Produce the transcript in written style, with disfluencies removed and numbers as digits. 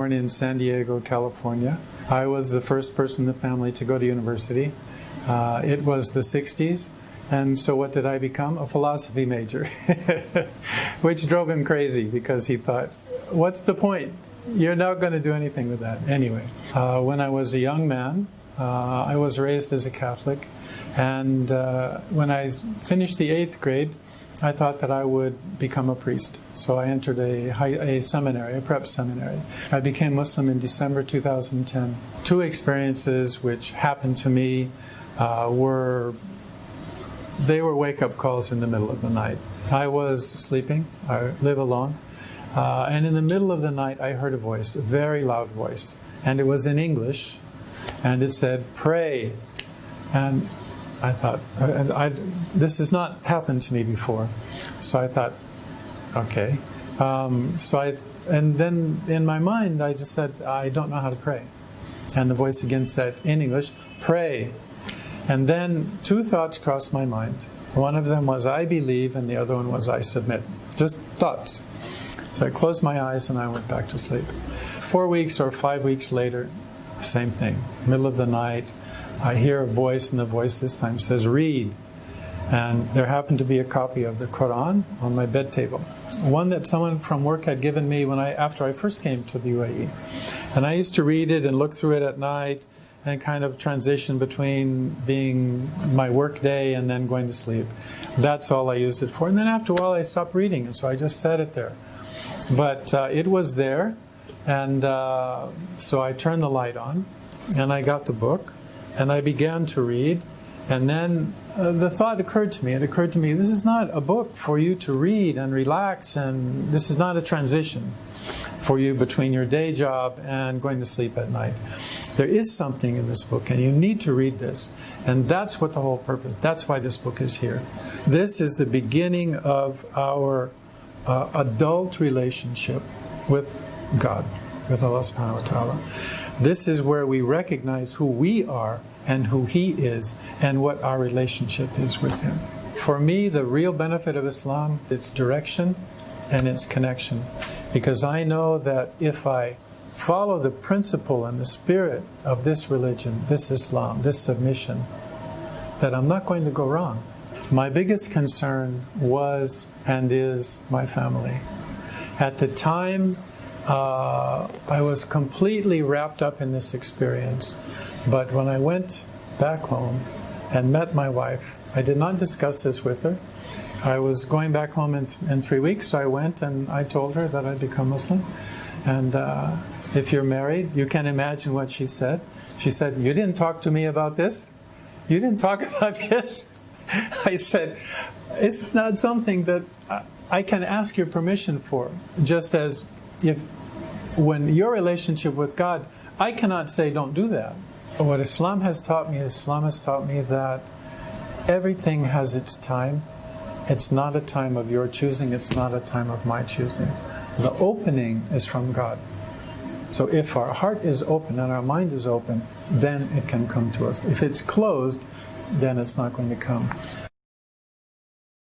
Born in San Diego, California. I was the first person in the family to go to university. It was the 60s, and so what did I become? A philosophy major, which drove him crazy because he thought, what's the point? You're not going to do anything with that. Anyway, when I was a young man, I was raised as a Catholic, and when I finished the 8th grade, I thought that I would become a priest. So I entered a seminary, a prep seminary. I became Muslim in December 2010. Two experiences which happened to me were wake-up calls in the middle of the night. I was sleeping, I live alone, and in the middle of the night I heard a voice, a very loud voice, and it was in English, and it said, "Pray." And I thought, this has not happened to me before. So I thought, okay. And then in my mind, I just said, I don't know how to pray. And the voice again said, in English, "Pray." And then two thoughts crossed my mind. One of them was, I believe, and the other one was, I submit. Just thoughts. So I closed my eyes and I went back to sleep. 4 weeks or 5 weeks later, same thing. Middle of the night, I hear a voice, and the voice this time says, "Read." And there happened to be a copy of the Quran on my bed table, one that someone from work had given me after I first came to the UAE. And I used to read it and look through it at night and kind of transition between being my work day and then going to sleep. That's all I used it for. And then after a while I stopped reading, and so I just set it there. But it was there, and so I turned the light on, and I got the book, and I began to read, and then the thought occurred to me. It occurred to me, this is not a book for you to read and relax, and this is not a transition for you between your day job and going to sleep at night. There is something in this book, and you need to read this. And that's what the whole purpose, that's why this book is here. This is the beginning of our adult relationship with God, with Allah subhanahu wa ta'ala. This is where we recognize who we are and who He is and what our relationship is with Him. For me, the real benefit of Islam, its direction and its connection. Because I know that if I follow the principle and the spirit of this religion, this Islam, this submission, that I'm not going to go wrong. My biggest concern was and is my family. At the time, I was completely wrapped up in this experience. But when I went back home and met my wife, I did not discuss this with her. I was going back home in 3 weeks, so I went and I told her that I'd become Muslim. And if you're married, you can imagine what she said. She said, "You didn't talk to me about this? You didn't talk about this?" I said, "It's not something that I can ask your permission for. Just as when your relationship with God, I cannot say don't do that." What Islam has taught me that everything has its time. It's not a time of your choosing. It's not a time of my choosing. The opening is from God. So if our heart is open and our mind is open, then it can come to us. If it's closed, then it's not going to come.